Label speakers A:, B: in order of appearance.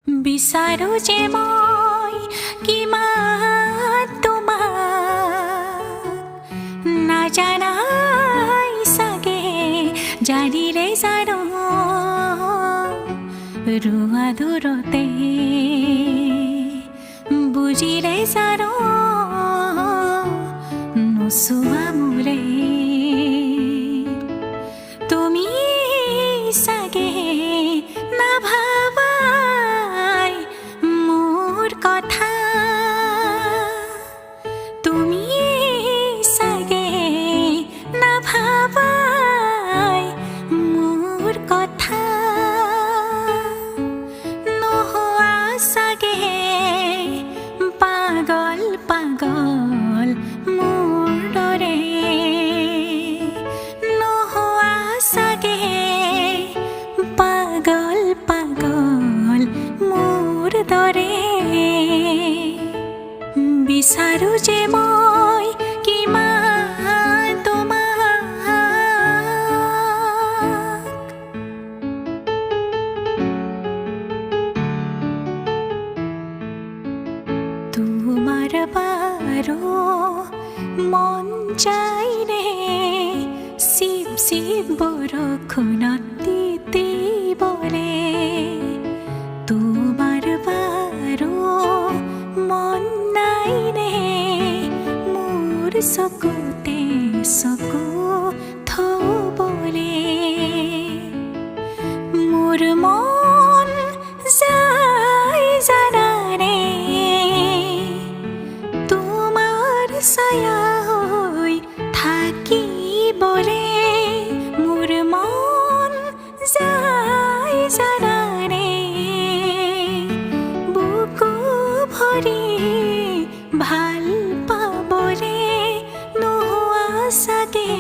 A: বিচাৰো যে মই কিমান তোমাক নাজানাই চাগে জানিলে জানো ৰুৱা দূৰতে বুজিলে জানো নোচোৱা মোৰে তুমি চাগে নাভাবাই মোৰ কথা তুমি চাগে নাভাবাই মোৰ কথা নোহোৱা চাগে পাগল পাগল মোৰ দৰে নোহোৱা চাগে পাগল পাগল মোৰ দৰে বিচাৰো যে মই কিমান তোমাক তোমাৰ বাৰু মন যায়নে চিপ চিপ বৰষুণত তিতিবলে তোমাৰ বাৰু মন নাইনে মোৰ চকুতে চকু থবলে মোৰ মন যায় জানানে তোমাৰ ছায়া হৈ থাকিবলে মোৰ মন যায় জানানে বুকু ভৰি ভাল পাবলে নোহোৱা চাগে